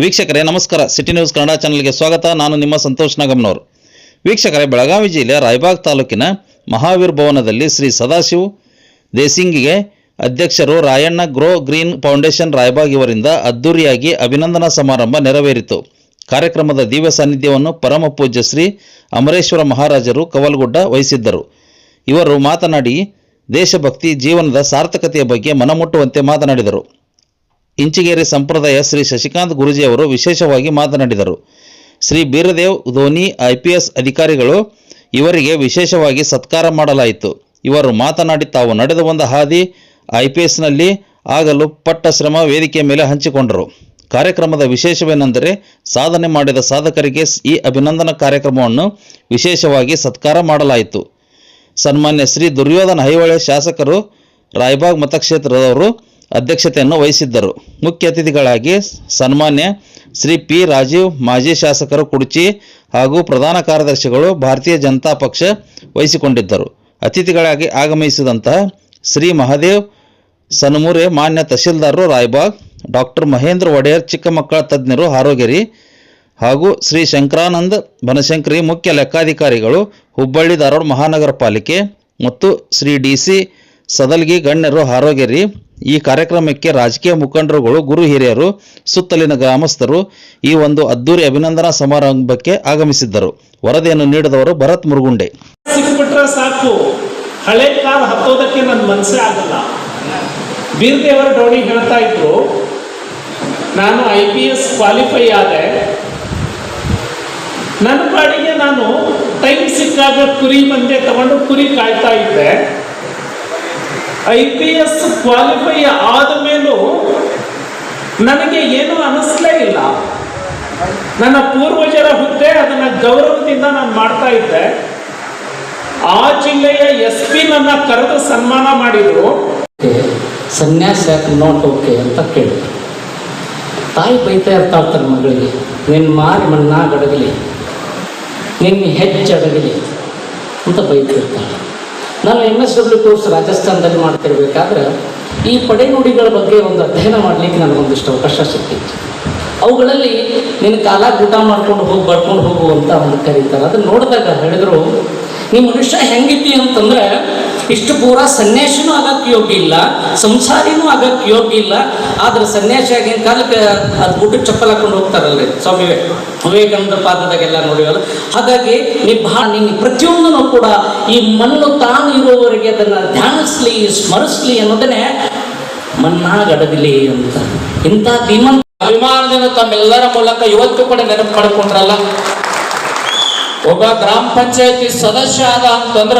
ವೀಕ್ಷಕರೇ ನಮಸ್ಕಾರ. City news Kannada ಚಾನಲ್ಗೆ ಸ್ವಾಗತ. ನಾನು ನಿಮ್ಮ ಸಂತೋಷ್ ನಾಗಮ್ನವರು. ವೀಕ್ಷಕರೇ, ಬೆಳಗಾವಿ ಜಿಲ್ಲೆ ರಾಯಬಾಗ್ ತಾಲೂಕಿನ ಮಹಾವೀರ್ ಭವನದಲ್ಲಿ ಶ್ರೀ ಸದಾಶಿವ್ ದೇಸಿಂಗ್ಗೆ ಅಧ್ಯಕ್ಷರು Rayanna grow green foundation Raybag ಇವರಿಂದ ಅದ್ದೂರಿಯಾಗಿ ಅಭಿನಂದನಾ ಸಮಾರಂಭ ನೆರವೇರಿತು. ಕಾರ್ಯಕ್ರಮದ ದಿವ್ಯ ಸಾನ್ನಿಧ್ಯವನ್ನು ಪರಮ ಪೂಜ್ಯ ಶ್ರೀ ಅಮರೇಶ್ವರ ಮಹಾರಾಜರು ಕವಲ್ಗುಡ್ಡ ವಹಿಸಿದ್ದರು. ಇವರು ಮಾತನಾಡಿ ದೇಶಭಕ್ತಿ ಜೀವನದ ಸಾರ್ಥಕತೆಯ ಬಗ್ಗೆ ಮನಮುಟ್ಟುವಂತೆ ಮಾತನಾಡಿದರು. ಇಂಚಿಗೇರಿ ಸಂಪ್ರದಾಯ ಶ್ರೀ ಶಶಿಕಾಂತ್ ಗುರೂಜಿಯವರು ವಿಶೇಷವಾಗಿ ಮಾತನಾಡಿದರು. ಶ್ರೀ ಬೀರದೇವ್ ಧೋನಿ IPS ಅಧಿಕಾರಿಗಳು ಇವರಿಗೆ ವಿಶೇಷವಾಗಿ ಸತ್ಕಾರ ಮಾಡಲಾಯಿತು. ಇವರು ಮಾತನಾಡಿ ತಾವು ನಡೆದ ಒಂದು ಹಾದಿ IPSನಲ್ಲಿ ಆಗಲು ಪಟ್ಟ ಶ್ರಮ ವೇದಿಕೆಯ ಮೇಲೆ ಹಂಚಿಕೊಂಡರು. ಕಾರ್ಯಕ್ರಮದ ವಿಶೇಷವೇನೆಂದರೆ ಸಾಧನೆ ಮಾಡಿದ ಸಾಧಕರಿಗೆ ಈ ಅಭಿನಂದನಾ ಕಾರ್ಯಕ್ರಮವನ್ನು ವಿಶೇಷವಾಗಿ ಸತ್ಕಾರ ಮಾಡಲಾಯಿತು. ಸನ್ಮಾನ್ಯ ಶ್ರೀ ದುರ್ಯೋಧನ ಐಹೊಳೆ ಶಾಸಕರು ರಾಯಬಾಗ್ ಮತಕ್ಷೇತ್ರದವರು ಅಧ್ಯಕ್ಷತೆಯನ್ನು ವಹಿಸಿದ್ದರು. ಮುಖ್ಯ ಅತಿಥಿಗಳಾಗಿ ಸನ್ಮಾನ್ಯ ಶ್ರೀ P. ರಾಜೀವ್ ಮಾಜಿ ಶಾಸಕರು ಕುಡ್ಚಿ ಹಾಗೂ ಪ್ರಧಾನ ಕಾರ್ಯದರ್ಶಿಗಳು ಭಾರತೀಯ ಜನತಾ ಪಕ್ಷ ವಹಿಸಿಕೊಂಡಿದ್ದರು. ಅತಿಥಿಗಳಾಗಿ ಆಗಮಿಸಿದಂತಹ ಶ್ರೀ ಮಹಾದೇವ್ ಸನ್ಮುರೆ ಮಾನ್ಯ ತಹಶೀಲ್ದಾರರು ರಾಯಬಾಗ್, ಡಾಕ್ಟರ್ ಮಹೇಂದ್ರ ಒಡೆಯರ್ ಚಿಕ್ಕ ಮಕ್ಕಳ ತಜ್ಞರು ಹಾರೋಗೆರೆ ಹಾಗೂ ಶ್ರೀ ಶಂಕರಾನಂದ್ ಬನಶಂಕರಿ ಮುಖ್ಯ ಲೆಕ್ಕಾಧಿಕಾರಿಗಳು ಹುಬ್ಬಳ್ಳಿ ಧಾರವಾಡ ಮಹಾನಗರ ಪಾಲಿಕೆ ಮತ್ತು ಶ್ರೀ DC ಸದಲ್ಗಿ ಗಣ್ಯರು ಹಾರೋಗೆರೆ. ಈ ಕಾರ್ಯಕ್ರಮಕ್ಕೆ ರಾಜಕೀಯ ಮುಖಂಡರುಗಳು, ಗುರು ಹಿರಿಯರು, ಸುತ್ತಲಿನ ಗ್ರಾಮಸ್ಥರು ಈ ಒಂದು ಅದ್ದೂರಿ ಅಭಿನಂದನಾ ಸಮಾರಂಭಕ್ಕೆ ಆಗಮಿಸಿದ್ದರು. ವರದಿಯನ್ನು ನೀಡಿದವರು ಭರತ್ ಮುರುಗುಂಡೆ. ಸಿಕ್ಬಿಟ್ರೆ ಸಾಕು, ಹಳೆ ಕಾಲ ಹತ್ತೋದಕ್ಕೆ ನನ್ನ ಮನಸ್ಸೇ ಆಗಲ್ಲ. ಬೀರ್ದೇವರ ಡೋಣಿ ಹೇಳ್ತಾ ಇದ್ರು, ನಾನು IPS ಕ್ವಾಲಿಫೈ ಆದೆ, ನನ್ನ ಪಾಡಿಗೆ ನಾನು ಟೈಮ್ ಸಿಕ್ಕಾಗ ಕುರಿ ಮಂದೆ ತಗೊಂಡು ಕುರಿ ಕಾಯ್ತಾ ಇದ್ದೆ. IPS ಕ್ವಾಲಿಫೈ ಆದ ಮೇಲೂ ನನಗೆ ಏನೂ ಅನ್ನಿಸ್ಲೇ ಇಲ್ಲ. ನನ್ನ ಪೂರ್ವಜರ ಹುದ್ದೆ, ಅದನ್ನು ಗೌರವದಿಂದ ನಾನು ಮಾಡ್ತಾ ಇದ್ದೆ. ಆ ಜಿಲ್ಲೆಯ SP ನನ್ನ ಕರೆದು ಸನ್ಮಾನ ಮಾಡಿದ್ರು. ಸನ್ಯಾಸ ನೋಟ್ ಓಕೆ ಅಂತ ಕೇಳಿದ್ರು. ತಾಯಿ ಬೈತಾ ಇರ್ತಾಳ್ತಾರೆ ಮಗಳಿಗೆ, ನಿನ್ನ ಮಾರಿ ಮಣ್ಣಾಗಡಗಲಿ, ನಿನ್ನ ಹೆಜ್ಜಡಗಲಿ ಅಂತ ಬೈತಿರ್ತಾಳೆ. ನಾನು MSW ಕೋರ್ಸ್ ರಾಜಸ್ಥಾನದಲ್ಲಿ ಮಾಡ್ತಿರ್ಬೇಕಾದ್ರೆ ಈ ಪಡೆನುಡಿಗಳ ಬಗ್ಗೆ ಒಂದು ಅಧ್ಯಯನ ಮಾಡಲಿಕ್ಕೆ ನನಗೊಂದಿಷ್ಟು ಅವಕಾಶ ಸಿಕ್ಕಿತ್ತು. ಅವುಗಳಲ್ಲಿ ನಿನ್ನ ಕಾಲಾಗ ಊಟ ಮಾಡ್ಕೊಂಡು ಹೋಗಿ ಬರ್ಕೊಂಡು ಹೋಗು ಅಂತ ಒಂದು ಕರೀತಾರೆ. ಅದನ್ನು ನೋಡಿದಾಗ ಹೇಳಿದ್ರು, ನೀ ಮನುಷ್ಯ ಹೆಂಗಿದ್ದಿ ಅಂತಂದ್ರೆ ಇಷ್ಟು ಪೂರ ಸನ್ಯಾಸಿನೂ ಆಗಕ್ಕೆ ಯೋಗ್ಯ ಇಲ್ಲ, ಸಂಸಾರಿನೂ ಆಗಕ್ಕೆ ಯೋಗ್ಯ ಇಲ್ಲ. ಆದ್ರೆ ಸನ್ಯಾಸಿ ಆಗಿನ ಕಾಲಕ್ಕೆ ಅದು ಊಟಕ್ಕೆ ಚಪ್ಪಲ್ ಹಾಕೊಂಡು ಹೋಗ್ತಾರಲ್ರಿ ಸ್ವಾಮಿ ವಿವೇಕಾನಂದ ಪಾದದಾಗೆಲ್ಲ ನೋಡಿವಲ್ಲ. ಹಾಗಾಗಿ ನೀನು ಪ್ರತಿಯೊಂದನ್ನು ಕೂಡ ಈ ಮಣ್ಣು ತಾನು ಇರುವವರೆಗೆ ಅದನ್ನು ಧ್ಯಾನಿಸ್ಲಿ, ಸ್ಮರಿಸ್ಲಿ ಅನ್ನೋದನ್ನೇ ಮಣ್ಣಾಗಡಗಲಿ ಅಂತ. ಇಂಥ ಧೀಮಂತ ಅಭಿಮಾನದಿಂದ ತಮ್ಮೆಲ್ಲರ ಮೂಲಕ ಇವತ್ತು ಕೂಡ ನೆನಪು ಪಡ್ಕೊಂಡ್ರಲ್ಲ. ಒಬ್ಬ ಗ್ರಾಮ ಪಂಚಾಯತಿ ಸದಸ್ಯ ಆದ ಅಂತಂದ್ರ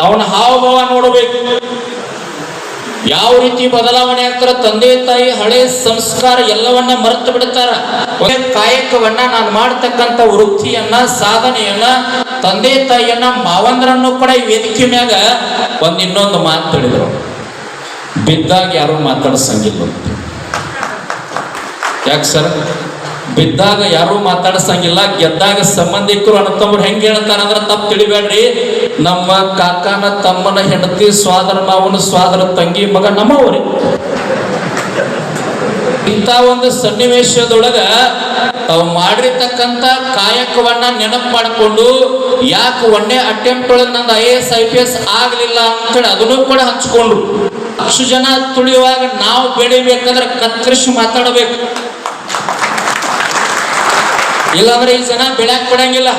ಅವನ ಹಾವಭಾವ ನೋಡಬೇಕು, ಯಾವ ರೀತಿ ಬದಲಾವಣೆ ಆಗ್ತಾರ. ತಂದೆ ತಾಯಿ ಹಳೆ ಸಂಸ್ಕಾರ ಎಲ್ಲವನ್ನ ಮರೆತು ಬಿಡ್ತಾರ. ಕಾಯಕವನ್ನ ನಾನು ಮಾಡ್ತಕ್ಕಂಥ ವೃತ್ತಿಯನ್ನ, ಸಾಧನೆಯನ್ನ, ತಂದೆ ತಾಯಿಯನ್ನ, ಮಾವಂದ್ರನ್ನು ಕೂಡ ಈ ವೇದಿಕೆ ಮ್ಯಾಗ ಇನ್ನೊಂದು ಮಾತು ಹೇಳಿದ್ರು, ಬಿದ್ದಾಗ ಯಾರು ಮಾತಾಡ್ಸಂಗಿಲ್ಲ. ಯಾಕೆ ಸರ್? ಬಿದ್ದಾಗ ಯಾರು ಮಾತಾಡ್ಸಂಗಿಲ್ಲ, ಗೆದ್ದಾಗ ಸಂಬಂಧಿಕರು ಅಣ್ಣತಮ್ಮರು ಹೆಂಗೆ ಹೇಳ್ತಾರಂದ್ರೆ ತಪ್ಪು ತಿಳಿಬೇಡ್ರಿ. ನಮ್ಮ ಕಾಕನ ತಮ್ಮನ ಹೆಂಡತಿ, ಸ್ವಾದರ ಮಾವನ ಸ್ವಾದರ ತಂಗಿ ಮಗ ನಮ್ಮವ್ರಿ. ಇಂಥ ಒಂದು ಸನ್ನಿವೇಶದೊಳಗ ತಾವು ಮಾಡಿರ್ತಕ್ಕಂಥ ಕಾಯಕವನ್ನ ನೆನಪು ಮಾಡಿಕೊಂಡು, ಯಾಕೆ ಒಂದೇ ಅಟೆಂಪ್ಟ್ ಒಳಗೆ ನಂದು IAS IPS ಆಗ್ಲಿಲ್ಲ ಅಂತೇಳಿ ಅದನ್ನು ಕೂಡ ಹಂಚ್ಕೊಂಡ್ರು. ಅಷ್ಟು ಜನ ತುಳಿಯುವಾಗ ನಾವು ಬೆಳಿಬೇಕಂದ್ರೆ ಕತ್ತರಿಸಿ ಮಾತಾಡಬೇಕು, ಇಲ್ಲಾಂದ್ರೆ ಈ ಜನ ಬೆಳ್ಯಾಕ್ ಬಿಡಂಗಿಲ್ಲ.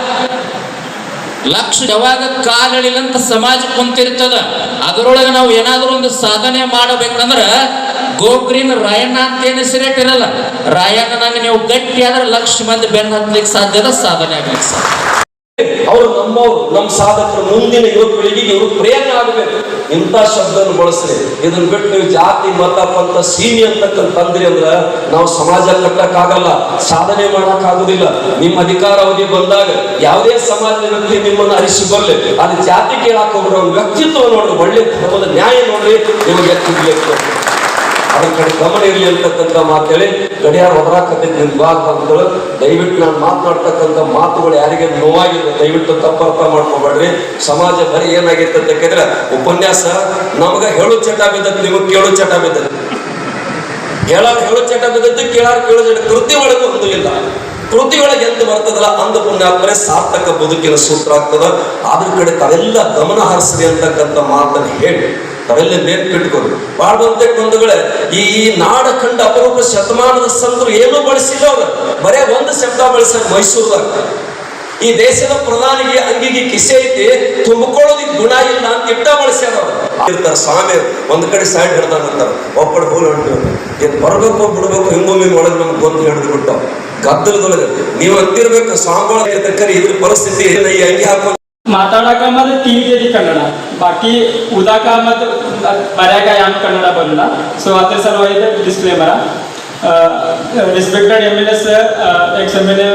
ಲಕ್ಷ ಯಾವಾಗ ಕಾಲಿಲ್ಲ ಅಂತ ಸಮಾಜ ಕುಂತಿರ್ತದ. ಅದರೊಳಗೆ ನಾವು ಏನಾದ್ರೂ ಒಂದು ಸಾಧನೆ ಮಾಡಬೇಕಂದ್ರ ಗೋ ಗ್ರೀನ್ ರಾಯಣ್ಣ ಅಂತ ಏನು ಹೆಸರಿಟ್ಟಿರಲ್ಲ, ರಾಯಣ್ಣನಾಗ ನೀವು ಗಟ್ಟಿ ಆದ್ರೆ ಲಕ್ಷ ಮಂದಿ ಬೆನ್ನು ಹತ್ಲಿಕ್ಕೆ ಸಾಧ್ಯದ, ಸಾಧನೆ ಆಗ್ಲಿಕ್ಕೆ ಸಾಧ್ಯ. ಅವರು ನಮ್ಮವರು, ನಮ್ಮ ಸಾಧಕರು, ಮುಂದಿನ ಯುವ ಪೀಳಿಗೆಗೆ ಇವರು ಪ್ರೇರಣೆ ಆಗಬೇಕು. ಇಂಥ ಶಬ್ದವನ್ನು ಬಳಸ್ರಿ. ಇದನ್ನ ಬಿಟ್ಟು ನೀವು ಜಾತಿ, ಮತ, ಪಂಥ, ಸೀಮೆ ಅಂತಕ್ಕಂತಂದ್ರಿ ಅಂದ್ರ ನಾವು ಸಮಾಜ ಕಟ್ಟಕ್ಕಾಗಲ್ಲ, ಸಾಧನೆ ಮಾಡಕ್ ಆಗುದಿಲ್ಲ. ನಿಮ್ಮ ಅಧಿಕಾರ ಅವಧಿ ಬಂದಾಗ ಯಾವುದೇ ಸಮಾಜದ ವ್ಯಕ್ತಿ ನಿಮ್ಮನ್ನು ಅರಿಸಿ ಬರ್ಲಿ, ಅದು ಜಾತಿ ಕೇಳಾಕ ಹೋಗ್ರಿ, ಅವ್ರ ವ್ಯಕ್ತಿತ್ವ ನೋಡ್ರಿ, ಒಳ್ಳೆ ಧರ್ಮದ ನ್ಯಾಯ ನೋಡ್ರಿ, ನಿಮಗೆ ಎತ್ತಿರ್ಬೇಕು. ಅದರ ಕಡೆ ಗಮನ ಇರಲಿ ಅಂತಕ್ಕಂಥ ಮಾತೇಳಿ ಗಡಿಯಾರ ಹೊರಕತ್ತೈತಿ ಅಂತೇಳಿ ದಯವಿಟ್ಟು ನಾನು ಮಾತನಾಡ್ತಕ್ಕಂಥ ಮಾತುಗಳು ಯಾರಿಗೆ ನೋವಾಗಿಲ್ಲ, ದಯವಿಟ್ಟು ತಪ್ಪು ಅರ್ಥ ಮಾಡ್ಕೋಬೇಡ್ರಿ. ಸಮಾಜ ಬರೀ ಏನಾಗೈತೆ ಅಂತ ಯಾಕಂದ್ರೆ ಉಪನ್ಯಾಸ ನಮಗ ಹೇಳು ಚಟ ಬಿದ್ದೈತಿ, ನಿಮಗೆ ಕೇಳು ಚಟ ಬಿದ್ದೈತಿ. ಹೇಳಾರ್ ಹೇಳು ಚಟ ಬಿದ್ದದ್ದು, ಕೇಳಾರ್ ಕೇಳು ಚಟ. ಕೃತಿ ಒಳಗೆ ಒಂದು ಇಲ್ಲ. ಕೃತಿ ಒಳಗೆ ಎಂತ ಬರ್ತದಲ್ಲ ಅಂದ ಪುಣ್ಯಾತ್ಮರೆ ಸಾರ್ಥಕ ಬದುಕಿನ ಸೂತ್ರ ಆಗ್ತದ. ಅದ್ರ ಕಡೆ ತಾವೆಲ್ಲ ಗಮನ ಹರಿಸ್ರಿ ಅಂತಕ್ಕಂಥ ಮಾತನ್ನು ಹೇಳಿ ತಾವೆಲ್ಲ ನೆನ್ಪಿಟ್ಕೊಂಡು ಬಾಳ್ವಂತೆ ಬಂಧುಗಳೇ, ಈ ನಾಡ ಕಂಡ ಅಪರೂಪ ಶತಮಾನದ ಸಂತರು ಏನೂ ಬಳಸಿಲ್ಲ. ಅವ್ರು ಬರೇ ಒಂದು ಶಬ್ದ ಬಳಸ್ಯಾರ ಮೈಸೂರದಾಗ. ಈ ದೇಶದ ಪ್ರಧಾನಿಗೆ ಅಂಗಿಗೆ ಕಿಸೆ ಐತಿ, ತುಂಬಿಕೊಳ್ಳೋದಿಕ್ ಗುಣ ಇಲ್ಲ ಅಂತ ಇಟ್ಟ ಬಳಸ್ಯಾರ. ಇರ್ತಾರ ಸ್ವಾಮಿ ಒಂದ್ ಕಡೆ ಸೈಡ್ ಹಿಡ್ದಾಗಿರ್ತಾರ, ಒಬ್ಬರು ಹೋಲ್ ಹೊಂಟಿರ್ತಾರೆ. ಏನ್ ಬರ್ಬೇಕು ಬಿಡ್ಬೇಕು ಹಿಂಗೊಮ್ಮೆ ಒಳಗೆ ನಮ್ಗೆ ಗೊಂದು ಹಿಡಿದು ಬಿಟ್ಟ ಗದ್ದಲದೊಳಗೆ. ನೀವು ಅಂತಿರ್ಬೇಕು ಸ್ವಾಮಿಗಳ ಕರಿ ಇದ್ರ ಪರಿಸ್ಥಿತಿ ಈ ಅಂಗಿ ಹಾಕೊಂಡು ಮಾತಾಡೋಕಾಮದು ತಿಳಿತೈತಿ ಕನ್ನಡ, ಬಾಕಿ ಉದಾಕಾಮದು ಬರ್ಯಾಕ ಯಾನ್ ಕನ್ನಡ ಬರಲ್ಲ. ಸೊ ಅದ್ರ ಸಲುವಾಗಿ ಡಿಸ್ಕ್ಲೇಮರ. Respected MLA sir, ex-MLA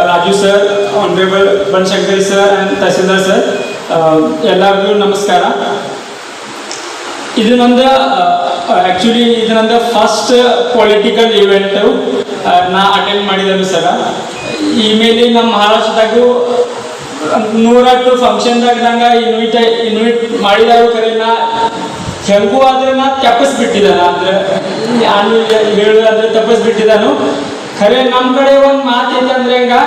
Raju sir, Honorable Banshankari sir and Tahsildar sir, ಎಲ್ಲರಿಗೂ ನಮಸ್ಕಾರ. ಇದು ನಂದು ಆ್ಯಕ್ಚುಲಿ ಇದು ನಂದು ಫಸ್ಟ್ ಪೊಲಿಟಿಕಲ್ ಇವೆಂಟು ನಾ ಅಟೆಂಡ್ ಮಾಡಿದ್ದೇನೆ ಸರ. ಇಮೇಲೆ ನಮ್ಮ ಮಹಾರಾಷ್ಟ್ರದಾಗೂ 100 ಫಂಕ್ಷನ್ದಾಗ ನಂಗೆ ಇನ್ವಿಟ್ ಮಾಡಿದಾರು. ಕರೆ ನಾ ಹೆಂಗೂ ಆದ್ರೆ ನಾ ತಪ್ಪಿಸ್ಬಿಟ್ಟಿದ್ದಾನ, ಅಂದ್ರೆ ನಾನು ಹೇಳೋದಾದ್ರೆ ತಪ್ಪಿಸ್ಬಿಟ್ಟಿದ್ದಾನು. ಖರೆ ನಮ್ಮ ಕಡೆ ಒಂದು ಮಾತು ಐತಂದ್ರೆ ಹಂಗ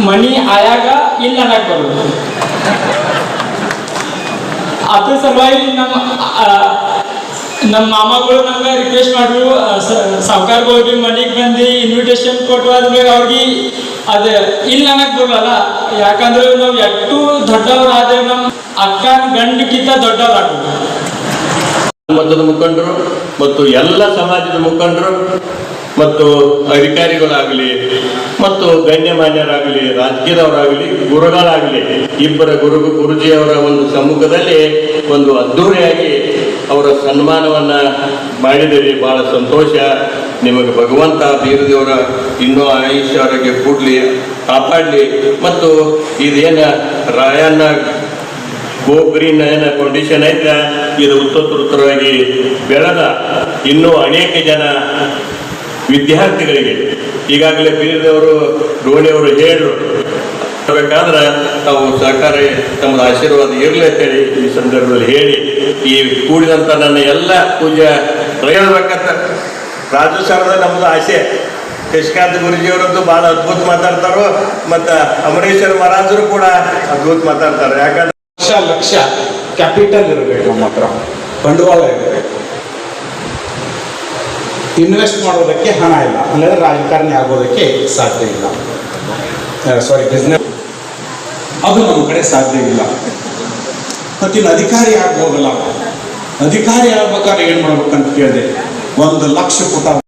ಮನಿ ಆಯಾಗ ಇಲ್ಲ ಅನ್ನಕ್ ಬರೋದು. ಅದ್ರ ಸಲುವಾಗಿ ನಮ್ಮ ಮಾಮಗಳು ನಮ್ಗೆ ರಿಕ್ವೆಸ್ಟ್ ಮಾಡಿದ್ರು, ಸಾವುಕಾರ್ಗಳಿಗೆ ಮನೆಗೆ ಬಂದು ಇನ್ವಿಟೇಷನ್ ಕೊಟ್ಟು ಆದ್ಮೇಲೆ ಅವ್ರಿಗೆ ಅದು ಇಲ್ಲ ಅನ್ನಕ್ ಬರಲ್ಲ. ಯಾಕಂದ್ರೆ ನಾವು ಎಷ್ಟು ದೊಡ್ಡವರಾದ್ರೆ ನಮ್ಮ ಅಕ್ಕನ ಗಂಡಕ್ಕಿಂತ ದೊಡ್ಡವರಾಗ್ಬೋದು. ಮತದ ಮುಖಂಡರು ಮತ್ತು ಎಲ್ಲ ಸಮಾಜದ ಮುಖಂಡರು ಮತ್ತು ಅಧಿಕಾರಿಗಳಾಗಲಿ ಮತ್ತು ಗಣ್ಯಮಾನ್ಯರಾಗಲಿ ರಾಜಕೀಯದವರಾಗಲಿ ಗುರುಗಳಾಗಲಿ ಇಬ್ಬರ ಗುರುಜಿಯವರ ಒಂದು ಸಮ್ಮುಖದಲ್ಲಿ ಒಂದು ಅದ್ಧೂರಿಯಾಗಿ ಅವರ ಸನ್ಮಾನವನ್ನ ಮಾಡಿದರೆ ಬಹಳ ಸಂತೋಷ. ನಿಮಗೆ ಭಗವಂತ ಬೀರದೇವರ ಇನ್ನೂ ಆಯುಷ್ಯ ಆರೋಗ್ಯ ಕೂಡಲಿ, ಕಾಪಾಡಲಿ. ಮತ್ತು ಇದೇನ ರಾಯಣ್ಣ ಗ್ರೀನ್ ಏನ ಕಂಡೀಷನ್ ಐತೆ ಇದು ಉತ್ತರೋತ್ತರವಾಗಿ ಬೆಳೆದ ಇನ್ನೂ ಅನೇಕ ಜನ ವಿದ್ಯಾರ್ಥಿಗಳಿಗೆ ಈಗಾಗಲೇ ಬೀರದವರು ರೋಣಿಯವರು ಹೇಳಬೇಕಾದ್ರೆ ತಾವು ಸಹಕಾರ ತಮ್ಮದು ಆಶೀರ್ವಾದ ಇರಲಿ ಅಂತೇಳಿ ಈ ಸಂದರ್ಭದಲ್ಲಿ ಹೇಳಿ ಈ ಕೂಡಿದಂಥ ನನ್ನ ಎಲ್ಲ ಪೂಜೆ ಹೇಳ್ಬೇಕಂತ. ರಾಜು ಸರ್ದ ನಮ್ಮದು ಆಸೆ. ಶಶಿಕಾಂತ್ ಗುರುಜಿಯವರದ್ದು ಭಾಳ ಅದ್ಭುತ ಮಾತಾಡ್ತಾರೋ, ಮತ್ತು ಅಮರೇಶ್ವರ ಮಹಾರಾಜರು ಕೂಡ ಅದ್ಭುತ ಮಾತಾಡ್ತಾರೆ. ಯಾಕಂದ್ರೆ ಲಕ್ಷ ಕ್ಯಾಪಿಟಲ್ ಇರಬೇಕು, ನಮ್ಮ ಹತ್ರ ಬಂಡವಾಳ ಇರಬೇಕು. ಇನ್ವೆಸ್ಟ್ ಮಾಡೋದಕ್ಕೆ ಹಣ ಇಲ್ಲ ಅಂದರೆ ರಾಜಕಾರಣಿ ಆಗೋದಕ್ಕೆ ಸಾಧ್ಯ ಇಲ್ಲ. ಬಿಸ್ನೆಸ್ ಅದು ನಮ್ಮ ಕಡೆ ಸಾಧ್ಯ ಇಲ್ಲ. ಮತ್ತಿನ್ನು ಅಧಿಕಾರಿ ಆಗ್ಬೋದಲ್ಲ, ಅಧಿಕಾರಿ ಆಗ್ಬೇಕಾದ್ರೆ ಏನು ಮಾಡ್ಬೇಕಂತ ಕೇಳಿದೆ. 1 ಲಕ್ಷ ಪುಟ